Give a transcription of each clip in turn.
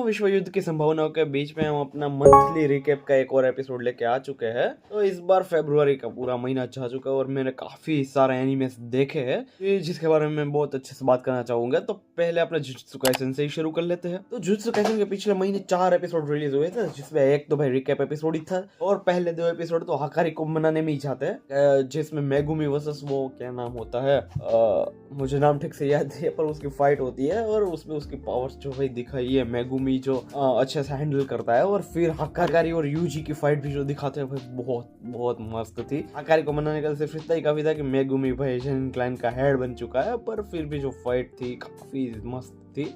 विश्व युद्ध की संभावनाओं के बीच में हम अपना मंथली रिकैप का एक और एपिसोड लेके आ चुके हैं। तो इस बार फरवरी का पूरा महीना जा चुका है और मैंने काफी सारे एनिमेस देखे हैं जिसके बारे में मैं बहुत अच्छे से बात करना चाहूंगा। तो पहले अपने जुजुत्सु काइसेन से ही शुरू कर लेते हैं। तो जुजुत्सु काइसेन के पिछले महीने 4 एपिसोड रिलीज हुए थे, जिसमें एक तो भाई रिकैप एपिसोड ही था और पहले 2 एपिसोड तो हकारी को मनाने में ही जाते हैं, जिसमें मेगुमी वर्सेस वो क्या नाम होता है, मुझे नाम ठीक से याद है, पर उसकी फाइट होती है और उसमें उसकी पावर्स जो भाई दिखाई है मेगुमी जो अच्छे से हैंडल करता है। और फिर हकारी और यूजी की फाइट भी जो दिखाते हैं भाई बहुत बहुत मस्त थी। हकारी को मनाने का सिर्फ इतना ही काफी था कि मेगुमी भाई शेन क्लैन का हेड बन चुका है, पर फिर भी जो फाइट थी काफी मस्त थी।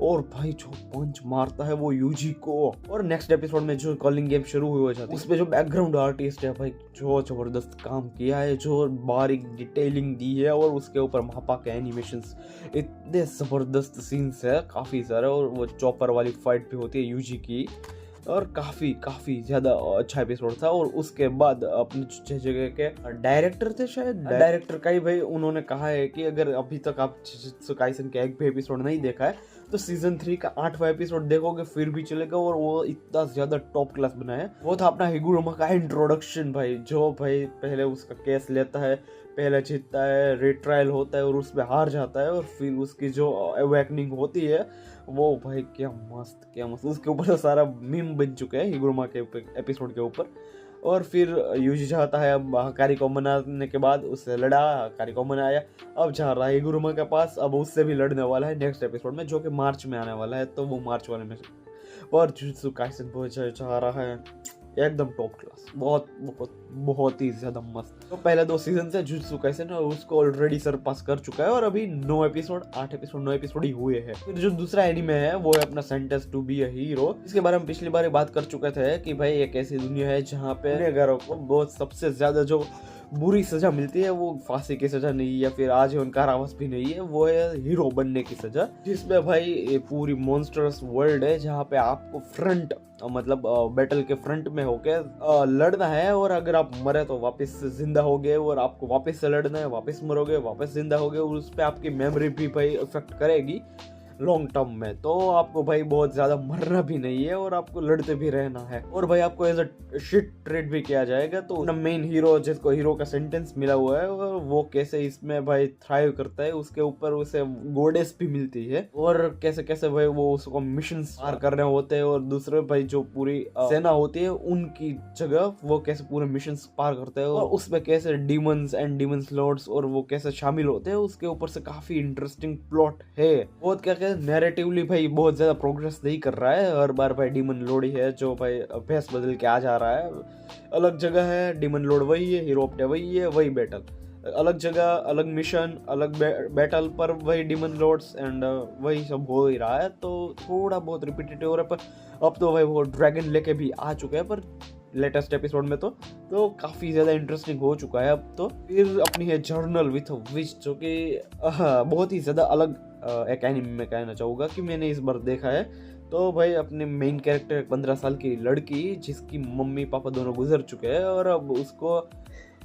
और भाई जो पंच मारता है वो यूजी को। और नेक्स्ट एपिसोड में जो कॉलिंग गेम शुरू हुई जाती है उसमें जो बैकग्राउंड आर्टिस्ट है भाई जो जबरदस्त काम किया है, जो बारीक डिटेलिंग दी है और उसके ऊपर मापा के एनिमेशंस, इतने जबरदस्त सीन्स है काफी सारे। और वो चॉपर वाली फाइट भी होती है यूजी की और काफी ज्यादा अच्छा एपिसोड था। और उसके बाद अपने जगह के डायरेक्टर थे, शायद डायरेक्टर का ही भाई उन्होंने कहा है कि अगर अभी तक आप जुजुत्सु काइसेन के एक भी एपिसोड नहीं देखा है तो सीजन 3 का 8वां एपिसोड देखोगे फिर भी चलेगा। और वो इतना ज्यादा टॉप क्लास बना है। वो था अपना हिगुरोमा का इंट्रोडक्शन भाई, जो भाई पहले उसका केस लेता है, पहले जीतता है, रिट्रायल होता है और उसमें हार जाता है और फिर उसकी जो अवेकनिंग होती है वो भाई क्या मस्त। उसके ऊपर तो सारा मीम बन चुके हैं हिगुरोमा के एपिसोड के ऊपर। और फिर यूजी चाहता है अब हकारी को मनाने के बाद उससे लड़ा, हकारी को मनाया, अब जा रहा है हिगुरोमा के पास, अब उससे भी लड़ने वाला है नेक्स्ट एपिसोड में जो कि मार्च में आने वाला है। तो वो मार्च वाले में और जुजुत्सु काइसेन बहुत चाह रहा है एकदम टॉप क्लास, बहुत ही ज्यादा मस्त। तो पहले 2 सीजन से जुजुत्सु काइसेन उसको ऑलरेडी सरपास कर चुका है और अभी 9 एपिसोड ही हुए हैं। फिर जो दूसरा एनीमे है वो है अपना sentence to be a hero. इसके बारे में पिछली बार बात कर चुके थे कि भाई एक ऐसी दुनिया है जहाँ पे गुनहगारों को बहुत सबसे ज्यादा जो बुरी सजा मिलती है वो फांसी की सजा नहीं या फिर आजीवन कारावास भी नहीं है, वो है हीरो बनने की सजा। जिसमें भाई ये पूरी मॉन्स्टरस वर्ल्ड है जहाँ पे आपको फ्रंट मतलब बैटल के फ्रंट में होके लड़ना है। और अगर आप मरे तो वापस जिंदा होगे और आपको वापस से लड़ना है, वापस मरोगे वापस जिंदा होगे और उस पर आपकी मेमोरी भी भाई इफेक्ट करेगी लॉन्ग टर्म में। तो आपको भाई बहुत ज्यादा मरना भी नहीं है और आपको लड़ते भी रहना है। और भाई आपको एज अ शिट ट्रीट भी किया जाएगा। तो मेन हीरो जिसको हीरो का सेंटेंस मिला हुआ है वो कैसे इसमें भाई थ्राइव करता है, उसके ऊपर उसे गोडेस भी मिलती है और कैसे कैसे भाई वो उसको मिशन पार करने होते हैं। और दूसरे भाई जो पूरी सेना होती है उनकी जगह वो कैसे पूरे मिशन पार करते हैं और उसमें कैसे डीमंस एंड डीमंस लॉर्ड्स और वो कैसे शामिल होते हैं, उसके ऊपर से काफी इंटरेस्टिंग प्लॉट है। बहुत क्या नैरेटिवली भाई बहुत ज्यादा प्रोग्रेस नहीं कर रहा है। हर बार भाई डीमन लॉर्ड ही है जो भाई अभ्यास बदल के आ जा रहा है। अलग जगह है, डीमन लॉर्ड वही है, हीरो अपने वही है, वही बैटल अलग जगह, अलग मिशन, अलग बैटल पर वही डीमन लॉर्ड्स एंड वही सब हो ही रहा है। तो थोड़ा बहुत रिपीटेटिव हो रहा है। पर अब तो भाई वो ड्रैगन लेके भी आ चुके हैं पर लेटेस्ट एपिसोड में तो काफी ज्यादा इंटरेस्टिंग हो चुका है। अब तो फिर अपनी है जर्नल विथ विच, जो कि बहुत ही ज्यादा अलग एक एनिमे में कहना चाहूँगा कि मैंने इस बार देखा है। तो भाई अपने मेन कैरेक्टर 15 साल की लड़की जिसकी मम्मी पापा दोनों गुजर चुके हैं और अब उसको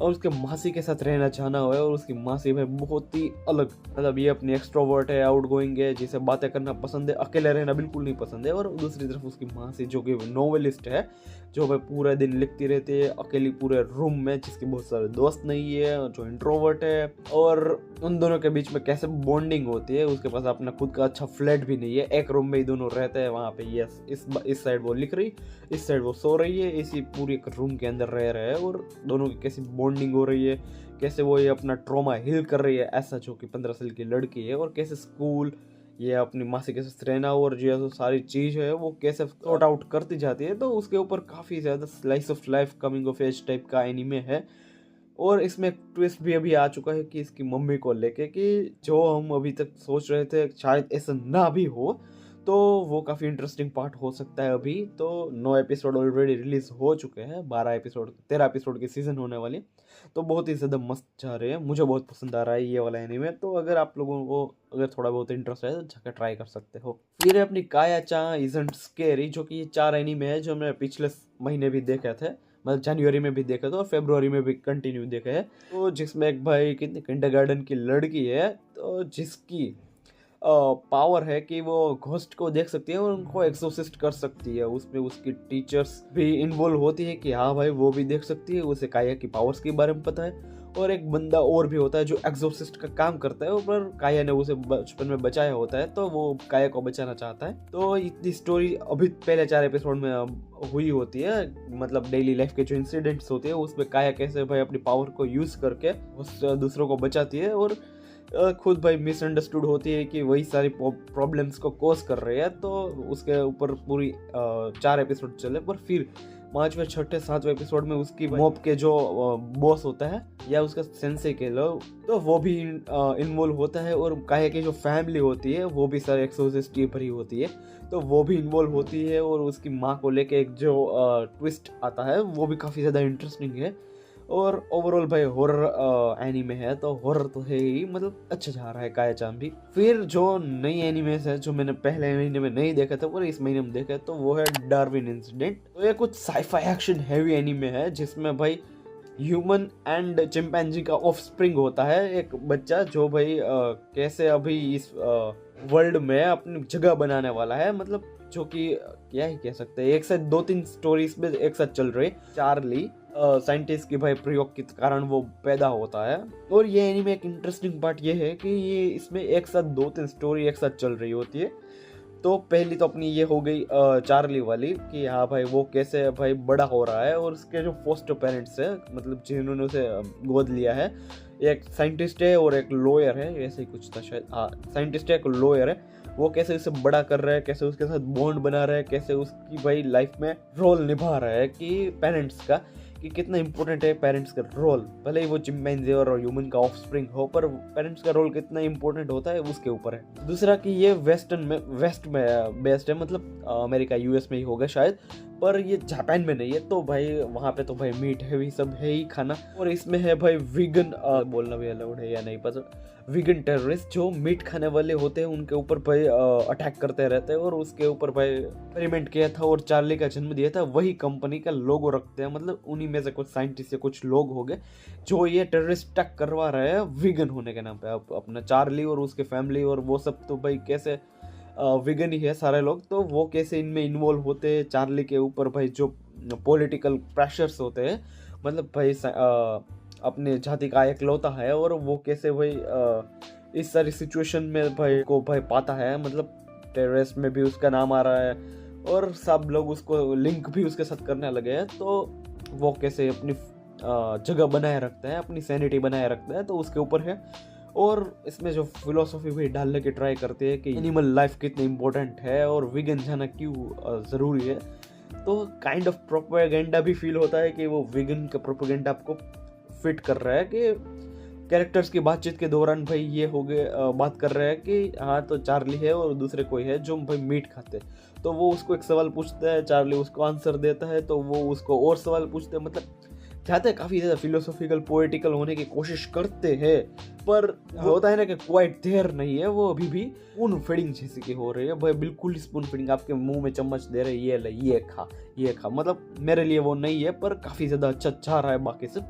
और उसके मासी के साथ रहना चाहना हुआ है। और उसकी मासी भाई बहुत ही अलग, मतलब ये अपनी एक्सट्रोवर्ट है, आउटगोइंग है, जिसे बातें करना पसंद है, अकेले रहना बिल्कुल नहीं पसंद है। और दूसरी तरफ उसकी मासी जो कि नोवेलिस्ट है, जो भाई पूरा दिन लिखती रहती है अकेली पूरे रूम में, जिसके बहुत सारे दोस्त नहीं है, जो इंट्रोवर्ट है। और उन दोनों के बीच में कैसे बॉन्डिंग होती है, उसके पास अपना खुद का अच्छा फ्लैट भी नहीं है, एक रूम में ही दोनों रहते हैं। वहाँ पे ये इस साइड वो लिख रही, इस साइड वो सो रही है, इसी पूरी एक रूम के अंदर रह रहे हैं। और दोनों की कैसी बॉन्डिंग हो रही है, कैसे वो ये अपना ट्रॉमा हील कर रही है, ऐसा जो कि 15 साल की लड़की है। और कैसे स्कूल ये अपनी मासी के साथ रहना और जो सारी चीज़ है वो कैसे सॉर्ट आउट करती जाती है। तो उसके ऊपर काफ़ी ज़्यादा slice of life coming of age type का एनीमे है। और इसमें एक ट्विस्ट भी अभी आ चुका है कि इसकी मम्मी को लेके कि जो हम अभी तक सोच रहे थे शायद ऐसा ना भी हो, तो वो काफ़ी इंटरेस्टिंग पार्ट हो सकता है। अभी तो 9 एपिसोड ऑलरेडी रिलीज हो चुके हैं, 13 एपिसोड की सीजन होने वाली। तो बहुत ही ज़्यादा मस्त जा रहे हैं, मुझे बहुत पसंद आ रहा है ये वाला एनीमे। तो अगर आप लोगों को अगर थोड़ा बहुत इंटरेस्ट है तो जाकर ट्राई कर सकते हो। फिर अपनी काया-चान इज़न्ट स्केरी, जो कि ये 4 एनीमे है जो मैं पिछले महीने भी देखे थे, मतलब जनवरी में भी देखा था और फरवरी में भी कंटिन्यू देखे है। तो जिसमें एक भाई किंडरगार्टन की लड़की है तो जिसकी पावर है कि वो घोस्ट को देख सकती है और उनको एक्सोसिस्ट कर सकती है। उसमें उसकी टीचर्स भी इन्वॉल्व होती है कि हाँ भाई वो भी देख सकती है, उसे काया की पावर्स के बारे में पता है। और एक बंदा और भी होता है जो एक्सोसिस्ट का काम करता है, पर काया ने उसे बचपन में बचाया होता है तो वो काया को बचाना चाहता है। तो इतनी स्टोरी अभी पहले 4 एपिसोड में हुई होती है, मतलब डेली लाइफ के जो इंसिडेंट्स होते हैं उसमें काया कैसे भाई अपनी पावर को यूज करके उस दूसरों को बचाती है और खुद भाई मिसअंडरस्टूड होती है कि वही सारी प्रॉब्लम्स को कोस कर रहे हैं। तो उसके ऊपर पूरी 4 एपिसोड चले, पर फिर 5वें 6ठे 7वें एपिसोड में उसकी मॉब के जो बॉस होता है या उसका सेंसे के लोग, तो वो भी इन्वॉल्व होता है। और काया की जो फैमिली होती है वो भी सारे एक्सोसिस्ट भरी होती है, तो वो भी इन्वॉल्व होती है। और उसकी माँ को लेके एक जो ट्विस्ट आता है वो भी काफ़ी ज़्यादा इंटरेस्टिंग है। और ओवरऑल भाई हॉरर एनीमे है, तो हॉरर तो है ही, मतलब अच्छा जा रहा है काया-चान भी। फिर जो नई एनीमेस है जो मैंने पहले महीने में नहीं देखा था और इस महीने में देखा, तो वो है डार्विन इंसिडेंट। तो ये कुछ साइफाई एक्शन हैवी एनीमे है जिसमें भाई ह्यूमन एंड चिंपैंजी का ऑफस्प्रिंग होता है, एक बच्चा जो भाई कैसे अभी इस वर्ल्ड में अपनी जगह बनाने वाला है। मतलब जो कि क्या ही कह सकते हैं, एक साथ 2-3 स्टोरीज में एक साथ चल रही। चार्ली साइंटिस्ट की भाई प्रयोग के कारण वो पैदा होता है। और ये एनीमे एक इंटरेस्टिंग पार्ट ये है कि ये इसमें एक साथ 2-3 स्टोरी एक साथ चल रही होती है। तो पहली तो अपनी ये हो गई चार्ली वाली कि हाँ भाई वो कैसे भाई बड़ा हो रहा है और उसके जो फोस्टर पेरेंट्स है, मतलब जिन्होंने उसे गोद लिया है, एक साइंटिस्ट है और एक लॉयर है, ऐसे ही कुछ था शायद। हाँ, साइंटिस्ट है, एक लॉयर है। वो कैसे उसे बड़ा कर रहा है, कैसे उसके साथ बॉन्ड बना रहा है, कैसे उसकी भाई लाइफ में रोल निभा रहा है कि पेरेंट्स का, कि कितना इंपॉर्टेंट है पेरेंट्स का रोल। भले ही वो चिंपैंजी और ह्यूमन का ऑफस्प्रिंग हो, पर पेरेंट्स का रोल कितना इंपॉर्टेंट होता है उसके ऊपर है। दूसरा कि ये वेस्ट में बेस्ड है, मतलब अमेरिका यूएस में ही होगा शायद, पर ये जापान में नहीं है। तो भाई वहाँ पे तो भाई मीट है, सब है ही खाना। और इसमें है भाई वीगन, बोलना भी अलाउड है या नहीं पता, वीगन टेररिस्ट जो मीट खाने वाले होते हैं उनके ऊपर भाई अटैक करते रहते हैं। और उसके ऊपर भाई एक्सपेरिमेंट किया था और चार्ली का जन्म दिया था वही कंपनी का लोगो रखते हैं। मतलब उन्हीं में से कुछ साइंटिस्ट या कुछ लोग हो गए जो ये टेररिस्ट अटैक करवा रहे हैं वीगन होने के नाम पे। अब अपना चार्ली और उसके फैमिली और वो सब तो भाई कैसे विगन ही है सारे लोग, तो वो कैसे इनमें इन्वॉल्व होते हैं। चार्ली के ऊपर भाई जो पॉलिटिकल प्रेशर्स होते हैं, मतलब भाई अपने जाति का एकलौता है और वो कैसे भाई इस सारी सिचुएशन में भाई को भाई पाता है। मतलब टेररिस्ट में भी उसका नाम आ रहा है और सब लोग उसको लिंक भी उसके साथ करने लगे हैं। तो वो कैसे अपनी जगह बनाए रखता है, अपनी सैनिटी बनाए रखता है, तो उसके ऊपर है। और इसमें जो फिलोसॉफी भी डालने की ट्राई करते हैं कि एनिमल लाइफ कितनी इंपॉर्टेंट है और विगन जाना क्यों ज़रूरी है। तो काइंड ऑफ प्रोपेगेंडा भी फील होता है कि वो विगन का प्रोपेगेंडा आपको फिट कर रहा है कि कैरेक्टर्स की बातचीत के दौरान भाई ये हो गए बात कर रहे हैं कि हाँ तो चार्ली है और दूसरे कोई है जो भाई मीट खाते हैं। तो वो उसको एक सवाल पूछता है, चार्ली उसको आंसर देता है, तो वो उसको और सवाल पूछते हैं। मतलब चाहते हैं काफ़ी ज़्यादा फिलोसॉफिकल पोएटिकल होने की कोशिश करते हैं, पर होता है ना कि क्वाइट देयर नहीं है। वो अभी भी स्पून फीडिंग जैसी की हो रही है भाई, बिल्कुल स्पून फीडिंग, आपके मुंह में चम्मच दे रहे ये ले ये खा। मतलब मेरे लिए वो नहीं है, पर काफ़ी ज़्यादा अच्छा चाह रहा है। बाकी से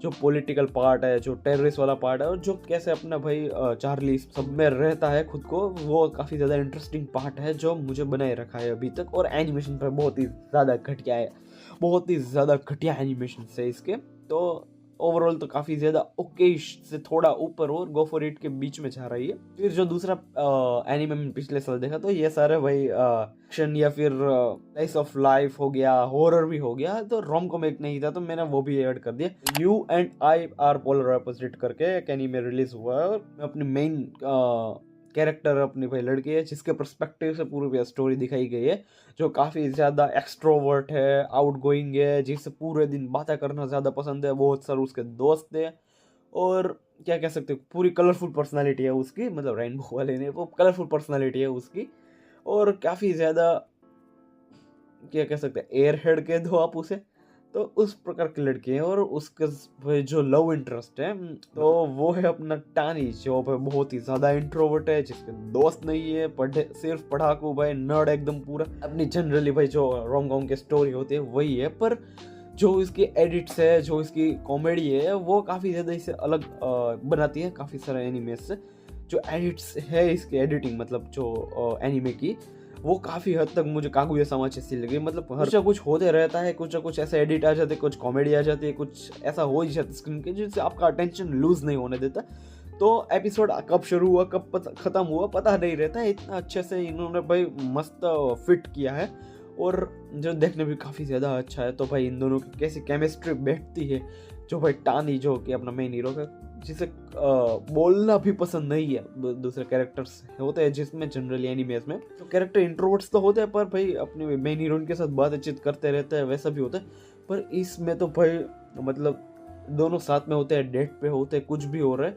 जो पॉलिटिकल पार्ट है, जो टेररिस्ट वाला पार्ट है और जो कैसे अपना भाई चार्ली सब में रहता है खुद को, वो काफ़ी ज़्यादा इंटरेस्टिंग पार्ट है जो मुझे बनाए रखा है अभी तक। और एनिमेशन पर बहुत ही ज़्यादा घटिया है, बहुत ही ज़्यादा घटिया एनिमेशन है इसके। तो ओवरऑल तो काफ़ी ज़्यादा ओके से थोड़ा ऊपर और गो फॉर इट के बीच में जा रही है। फिर जो दूसरा एनिमे में पिछले साल देखा, तो ये सारे भाई एक्शन या फिर स्लाइस ऑफ लाइफ हो गया, हॉरर भी हो गया। तो रोम कॉम एक नहीं था तो मैंने वो भी ऐड कर दिया। You and I R polar opposite करके एक एनिमे रिलीज हुआ है। अपनी मेन कैरेक्टर अपनी भाई लड़की है जिसके पर्सपेक्टिव से पूरी स्टोरी दिखाई गई है, जो काफ़ी ज़्यादा एक्सट्रोवर्ट है, आउटगोइंग है, जिससे पूरे दिन बातें करना ज़्यादा पसंद है। बहुत सारे उसके दोस्त हैं और क्या कह सकते हो, पूरी कलरफुल पर्सनालिटी है उसकी। मतलब रेनबो वाले ने वो कलरफुल पर्सनालिटी है उसकी। और काफ़ी ज़्यादा क्या कह सकते हैं, एयर हेड के दो आप उसे, तो उस प्रकार की लड़की है। और उसके जो लव इंटरेस्ट है तो वो है अपना टानी, जो बहुत ही ज़्यादा इंट्रोवर्ट है, जिसके दोस्त नहीं है, सिर्फ पढ़ाकू भाई, नर्ड एकदम पूरा। अपनी जनरली भाई जो रोम कॉम की स्टोरी होती है वही है, पर जो इसकी एडिट्स है, जो इसकी कॉमेडी है, वो काफ़ी ज़्यादा इसे अलग बनाती है काफ़ी सारे एनिमे से। जो एडिट्स है इसकी एडिटिंग मतलब जो एनिमे की, वो काफ़ी हद तक मुझे कागुया समाज अच्छी लगी। मतलब हर कुछ होते रहता है, कुछ ना कुछ ऐसे एडिट आ जाते, कुछ कॉमेडी आ जाती है, कुछ ऐसा हो ही जाता है स्क्रीन के जिससे आपका अटेंशन लूज नहीं होने देता। तो एपिसोड कब शुरू हुआ कब ख़त्म हुआ पता नहीं रहता है, इतना अच्छे से इन्होंने भाई मस्त फिट किया है और जो देखने भी काफ़ी ज़्यादा अच्छा है। तो भाई इन दोनों की कैसी केमिस्ट्री बैठती है, जो भाई टानी जो कि अपना मेन हीरो का, जिसे बोलना भी पसंद नहीं है। दूसरे कैरेक्टर्स होते हैं जिसमें जनरली एनिमेस में तो कैरेक्टर इंट्रोवर्ट्स तो होते हैं, पर भाई अपने मेन हीरोइन के साथ बातचीत करते रहते हैं, वैसा भी होता है। पर इसमें तो भाई मतलब दोनों साथ में होते हैं, डेट पे होते हैं, कुछ भी हो रहा है,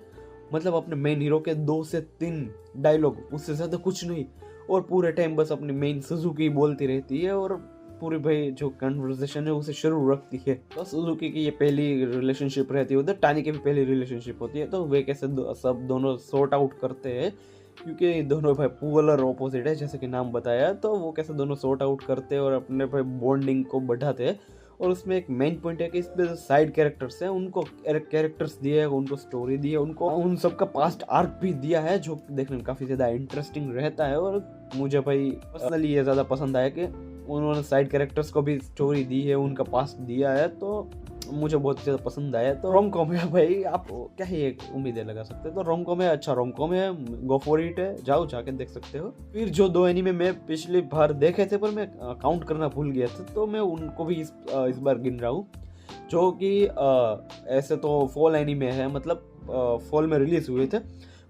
मतलब अपने मेन हीरो के 2 से 3 डायलॉग, उससे ज़्यादा कुछ नहीं, और पूरे टाइम बस अपनी मेन सुजुकी बोलती रहती है और पूरी भाई जो कन्वर्सेशन है उसे शुरू रखती है। तो सुजुकी की ये पहली रिलेशनशिप रहती है, उधर टानी की भी पहली रिलेशनशिप होती है। तो वे कैसे सब दोनों सॉर्ट आउट करते हैं, क्योंकि दोनों भाई पोलर ऑपोजिट है जैसे कि नाम बताया, तो वो कैसे दोनों सॉर्ट आउट करते हैं और अपने भाई बॉन्डिंग को बढ़ाते हैं। और उसमें एक मेन पॉइंट है कि इसमें जो साइड कैरेक्टर्स हैं उनको कैरेक्टर्स दिए है, उनको स्टोरी दी है, उनको उन सबका पास्ट आर्क भी दिया है, जो देखने में काफ़ी ज़्यादा इंटरेस्टिंग रहता है। और मुझे भाई पर्सनली ये ज़्यादा पसंद आया कि उन्होंने साइड कैरेक्टर्स को भी स्टोरी दी है, उनका पास्ट दिया है, तो मुझे बहुत ज़्यादा पसंद आया। तो रोम कॉम है भाई, आप क्या ही एक उम्मीदें लगा सकते हैं। तो रोम कॉम है, अच्छा रोम कॉम है, गो फॉर इट है, जाओ जाके देख सकते हो। फिर जो 2 एनीमे मैं पिछली बार देखे थे पर मैं काउंट करना भूल गया था, तो मैं उनको भी इस बार गिन रहा हूँ, जो कि ऐसे तो फॉल एनीमे है, मतलब फॉल में रिलीज हुए थे,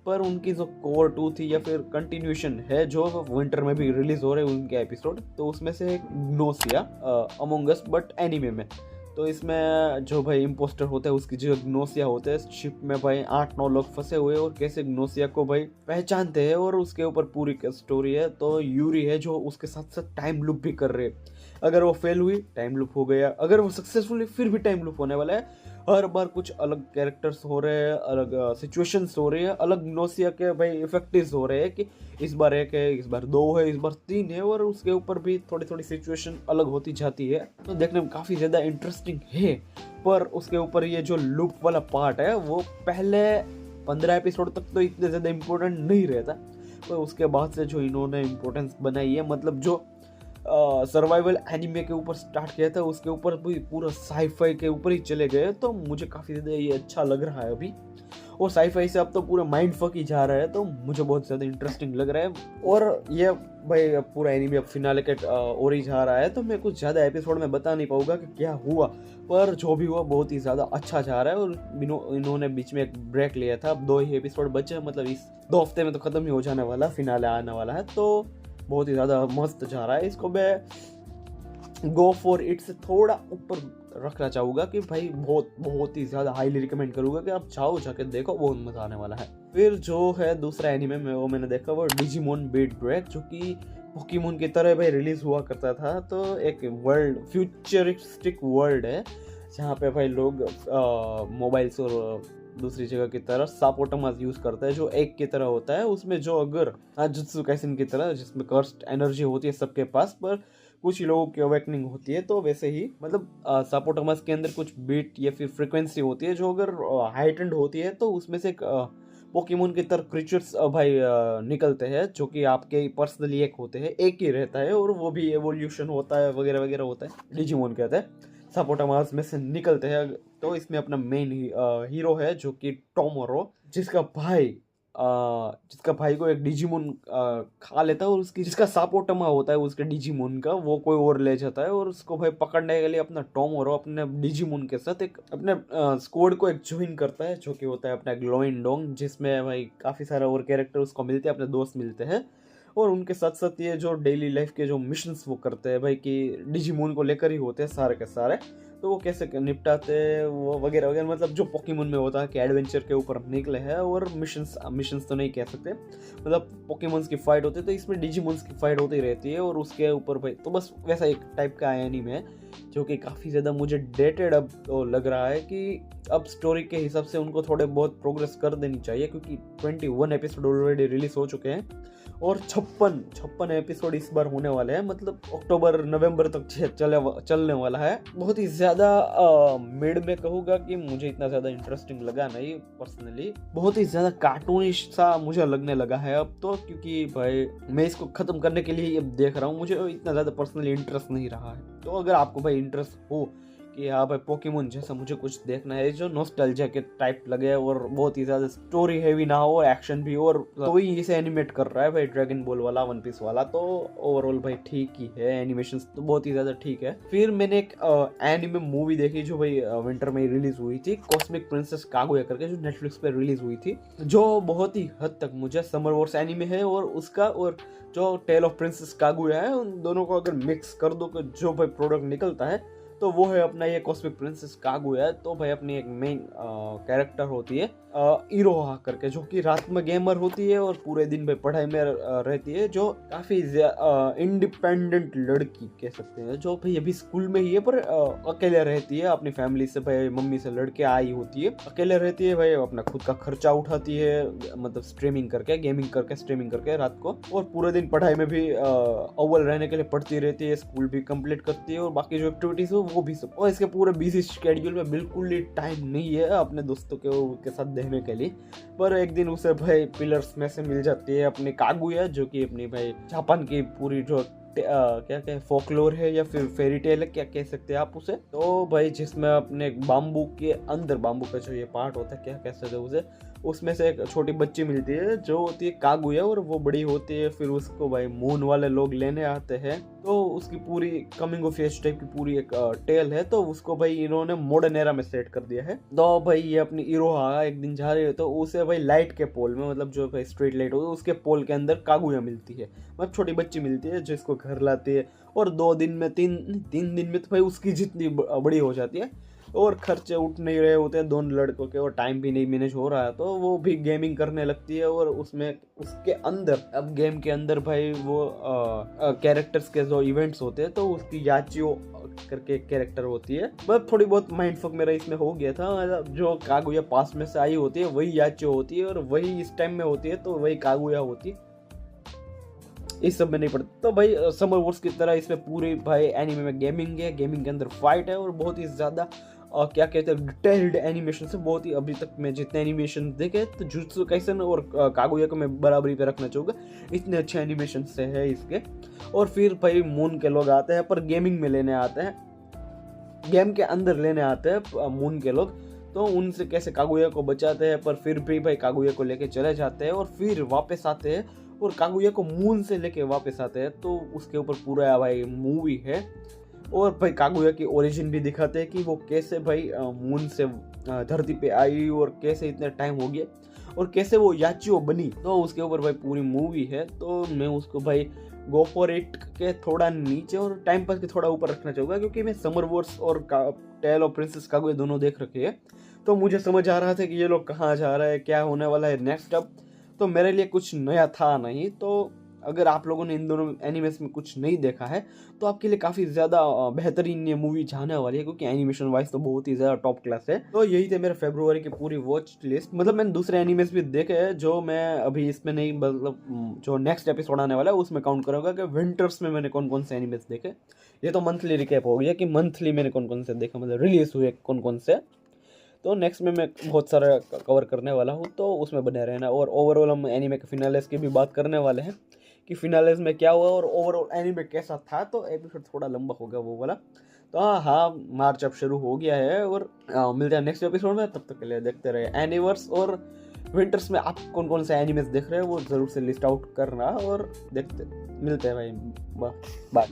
पर उनकी जो कोर 2 थी या फिर कंटिन्यूशन है जो विंटर में भी रिलीज हो रहे हैं उनके एपिसोड, तो उसमें से एक ग्नोसिया अमंग अस बट एनीमे में। तो इसमें जो भाई इम्पोस्टर होता है उसकी जो ग्नोसिया होते हैं, शिप में भाई 8-9 लोग फंसे हुए और कैसे ग्नोसिया को भाई पहचानते हैं, और उसके ऊपर पूरी स्टोरी है। तो यूरी है जो उसके साथ साथ टाइम लूप भी कर रहे हैं, अगर वो फेल हुई टाइम लूप हो गया, अगर वो सक्सेसफुल फिर भी टाइम लूप होने वाला है। हर बार कुछ अलग कैरेक्टर्स हो रहे हैं, अलग सिचुएशंस हो रही है, अलग ग्नोसिया के भाई इफेक्टिव्स हो रहे हैं कि इस बार 1 है, इस बार 2 है, इस बार 3 है, और उसके ऊपर भी थोड़ी थोड़ी सिचुएशन अलग होती जाती है। तो देखने में काफ़ी ज़्यादा इंटरेस्टिंग है। पर उसके ऊपर ये जो लूप वाला पार्ट है वो पहले 15 एपिसोड तक तो इतने ज़्यादा इम्पोर्टेंट नहीं रहता, पर उसके बाद से जो इन्होंने इम्पोर्टेंस बनाई है, मतलब जो सर्वाइवल एनिमे के ऊपर स्टार्ट किया था उसके ऊपर भी पूरा साईफाई के ऊपर ही चले गए, तो मुझे काफ़ी ज़्यादा ये अच्छा लग रहा है अभी। और साईफाई से अब तो पूरा माइंड फक ही जा रहा है, तो मुझे बहुत ज़्यादा इंटरेस्टिंग लग रहा है। और ये भाई पूरा एनिमे अब फिनाले के और ही जा रहा है, तो मैं कुछ ज़्यादा एपिसोड में बता नहीं पाऊंगा कि क्या हुआ, पर जो भी हुआ बहुत ही ज़्यादा अच्छा जा रहा है। और इन्होंने बीच में एक ब्रेक लिया था, अब 2 ही एपिसोड बचे, मतलब इस 2 हफ्ते में तो ख़त्म ही हो जाने वाला, फिनाले आने वाला है, तो बहुत ही ज़्यादा मस्त जा रहा है। इसको मैं गो फॉर इट से थोड़ा ऊपर रखना चाहूँगा कि भाई बहुत ही ज़्यादा हाईली रिकमेंड करूँगा कि आप जाओ जाके देखो, बहुत मज़ा आने वाला है। फिर जो है दूसरा एनिमे में वो मैंने देखा वो डिजिमोन बीट ब्रेक, जो कि पोकेमोन की तरह भाई रिलीज़ हुआ करता था। तो एक वर्ल्ड फ्यूचरिस्टिक वर्ल्ड है जहाँ पे भाई लोग मोबाइल्स और दूसरी जगह की तरह सापोटामास यूज़ करता है, जो एक की तरह होता है। उसमें जो अगर जुत्सु काइसेन की तरह जिसमें कर्स्ट एनर्जी होती है सबके पास, पर कुछ ही लोगों की अवेकनिंग होती है, तो वैसे ही मतलब सापोटामास के अंदर कुछ बीट या फिर फ्रिक्वेंसी होती है जो अगर हाइटेंड होती है, तो उसमें से एक पोकेमोन की तरह क्रीचर्स भाई निकलते हैं, जो कि आपके पर्सनली एक होते हैं, एक ही रहता है, और वो भी एवोल्यूशन होता है वगैरह वगैरह होता है, डिजिमोन कहते हैं, सापोटामास में से निकलते हैं। तो इसमें अपना मेन हीरो है जो कि टोमोरो, जिसका भाई को एक डिजिमोन खा लेता है, और उसकी जिसका सापोटामा होता है उसके डिजिमोन का, वो कोई और ले जाता है, और उसको भाई पकड़ने के लिए अपना टोमोरो अपने डिजिमोन के साथ एक अपने स्क्वाड को एक ज्वाइन करता है, जो कि होता है अपना ग्लोइंडोंग, जिसमें भाई काफ़ी सारे और कैरेक्टर उसको मिलते हैं, अपने दोस्त मिलते हैं। और उनके साथ साथ ये जो डेली लाइफ के जो मिशंस वो करते हैं भाई, कि डिजिमोन को लेकर ही होते हैं सारे के सारे, तो वो कैसे निपटाते हैं वो वगैरह वगैरह, मतलब जो पोकेमोन में होता है कि एडवेंचर के ऊपर निकले हैं, और मिशंस तो नहीं कह सकते, मतलब पोकेमोन्स की फाइट होती है, तो इसमें डिजिमोन्स की फाइट होती रहती है, और उसके ऊपर भाई तो बस वैसा एक टाइप का एनीमे है जो कि काफ़ी ज़्यादा मुझे डेटेड अब तो लग रहा है कि अब स्टोरी के हिसाब से उनको थोड़े बहुत प्रोग्रेस कर देनी चाहिए, क्योंकि 21 एपिसोड ऑलरेडी रिलीज हो चुके हैं और 56 एपिसोड इस बार होने वाले हैं, मतलब अक्टूबर नवंबर तक चलने वाला है। बहुत ही ज़्यादा मिड में कहूँगा कि मुझे इतना ज़्यादा इंटरेस्टिंग लगा नहीं पर्सनली, बहुत ही ज़्यादा कार्टूनिश सा मुझे लगने लगा है अब तो, क्योंकि भाई मैं इसको ख़त्म करने के लिए अब देख रहा हूँ, मुझे इतना ज़्यादा पर्सनली इंटरेस्ट नहीं रहा है। तो अगर आपको भाई इंटरेस्ट हो कि हाँ भाई पोकेमोन जैसा मुझे कुछ देखना है जो नॉस्टैल्जिया के टाइप लगे और बहुत ही ज़्यादा स्टोरी हैवी ना हो, एक्शन भी, और तो ही इसे एनिमेट कर रहा है भाई ड्रैगन बॉल वाला, वन पीस वाला, तो ओवरऑल भाई ठीक ही है, एनिमेशन तो बहुत ही ज़्यादा ठीक है। फिर मैंने एक एनिमे मूवी देखी जो भाई विंटर में रिलीज हुई थी, कॉस्मिक प्रिंसेस कागुया करके, जो नेटफ्लिक्स पे रिलीज हुई थी, जो बहुत ही हद तक मुझे समर वॉर्स एनिमे है और उसका और जो टेल ऑफ प्रिंसेस कागुया है, उन दोनों को अगर मिक्स कर दो तो जो भाई प्रोडक्ट निकलता है तो वो है अपना ये कॉस्मिक प्रिंसेस कागुया। तो भाई अपनी एक मेन कैरेक्टर होती है इरोहा करके, जो कि रात में गेमर होती है और पूरे दिन भाई पढ़ाई में रहती है, जो काफ़ी इंडिपेंडेंट लड़की कह सकते हैं, जो भाई अभी स्कूल में ही है पर अकेले रहती है, अपनी फैमिली से भाई मम्मी से लड़के आई होती है, अकेले रहती है भाई, अपना खुद का खर्चा उठाती है, मतलब स्ट्रीमिंग करके, गेमिंग करके, स्ट्रीमिंग करके रात को, और पूरे दिन पढ़ाई में भी अव्वल रहने के लिए पढ़ती रहती है, स्कूल भी कंप्लीट करती है और बाकी जो एक्टिविटीज हो वो भी सब, और इसके पूरे बिजी शेड्यूल में बिल्कुल ही टाइम नहीं है अपने दोस्तों के साथ देखने के लिए। पर एक दिन उसे भाई पिलर्स में से मिल जाती है अपनी कागुया, जो कि अपनी भाई जापान की पूरी जो क्या फोकलोर है या फिर फेरी टेल है, क्या कह सकते हैं आप उसे, तो भाई जिसमें अपने बाम्बू के अंदर, बाम्बू का जो ये पार्ट होता है, क्या कह सकते हैं उसे, उसमें से एक छोटी बच्ची मिलती है जो होती है कागुया, और वो बड़ी होती है, फिर उसको भाई मून वाले लोग लेने आते हैं, तो उसकी पूरी कमिंग ऑफ एज टाइप की पूरी एक टेल है, तो उसको भाई इन्होंने मॉडर्न एरा में सेट कर दिया है। तो भाई ये अपनी इरोहा एक दिन जा रही है, तो उसे भाई लाइट के पोल में, मतलब जो भाई स्ट्रीट लाइट होती है उसके पोल के अंदर कागुया मिलती है, मतलब छोटी बच्ची मिलती है जिसको घर लाती है, और 2 दिन में 3 दिन में तो भाई उसकी जितनी बड़ी हो जाती है, और खर्चे उठ नहीं रहे होते हैं दोनों लड़कों के, और टाइम भी नहीं मैनेज हो रहा है, तो वो भी गेमिंग करने लगती है, और उसमें उसके अंदर, अब गेम के अंदर भाई वो कैरेक्टर्स के जो इवेंट्स होते हैं, तो उसकी याचियो करके एक कैरेक्टर होती है, बस थोड़ी बहुत माइंड फक मेरा इसमें हो गया था, जो कागुया पास में से आई होती है वही याचियो होती है, और वही इस टाइम में होती है, तो वही कागुया होती है, इस सब में नहीं पड़ता। तो भाई समर वॉर्स की तरह इसमें पूरी भाई एनिमे में गेमिंग है, गेमिंग के अंदर फाइट है, और बहुत ही ज़्यादा क्या कहते हैं डिटेल्ड एनिमेशन से, बहुत ही अभी तक मैं जितने एनिमेशन देखे तो जुत्सु काइसन और कागुया को मैं बराबरी पे रखना चाहूँगा, इतने अच्छे एनिमेशन से है इसके। और फिर भाई मून के लोग आते हैं, पर गेमिंग में लेने आते हैं, गेम के अंदर लेने आते हैं मून के लोग, तो उनसे कैसे कागुया को बचाते हैं, पर फिर भी भाई कागुया को लेके चले जाते हैं, और फिर वापस आते हैं और कागुया को मून से लेके वापस आते हैं, तो उसके ऊपर पूरा भाई मूवी है, और भाई कागुया की ओरिजिन भी दिखाते हैं कि वो कैसे भाई मून से धरती पे आई, और कैसे इतने टाइम हो गया, और कैसे वो याचियो बनी, तो उसके ऊपर भाई पूरी मूवी है। तो मैं उसको भाई गो फॉर इट के थोड़ा नीचे और टाइम पास के थोड़ा ऊपर रखना चाहूँगा, क्योंकि मैं समर वॉर्स और टेल ऑफ प्रिंसेस कागुया दोनों देख रखे हैं, तो मुझे समझ आ रहा था कि ये लोग कहाँ जा रहे हैं, क्या होने वाला है नेक्स्ट अब, तो मेरे लिए कुछ नया था नहीं। तो अगर आप लोगों ने इन दोनों एनिमेस में कुछ नहीं देखा है तो आपके लिए काफ़ी ज़्यादा बेहतरीन ये मूवी जाने वाली है, क्योंकि एनिमेशन वाइज तो बहुत ही ज़्यादा टॉप क्लास है। तो यही थे मेरे फरवरी की पूरी वॉच लिस्ट, मतलब मैंने दूसरे एनिमेस भी देखे हैं जो मैं अभी इसमें नहीं, मतलब जो नेक्स्ट एपिसोड आने वाला है उसमें काउंट करूँगा कि विंटर्स में मैंने कौन कौन से एनिमेस देखे। ये तो मंथली रिकैप हो गया कि मंथली मैंने कौन कौन से देखा, मतलब रिलीज हुए कौन कौन से, तो नेक्स्ट में मैं बहुत सारा कवर करने वाला हूँ, तो उसमें बने रहना। और ओवरऑल हम एनीमे के फिनालेस की भी बात करने वाले हैं कि फिनालेस में क्या हुआ और ओवरऑल एनीमे कैसा था, तो एपिसोड थोड़ा लंबा होगा वो वाला। तो हाँ, मार्च अब शुरू हो गया है, और मिलते हैं नेक्स्ट एपिसोड में। तब तक के लिए देखते रहे एनिवर्स, और विंटर्स में आप कौन कौन से एनिमेस देख रहे हैं वो ज़रूर से लिस्ट आउट करना, और देखते मिलते हैं भाई, बाय।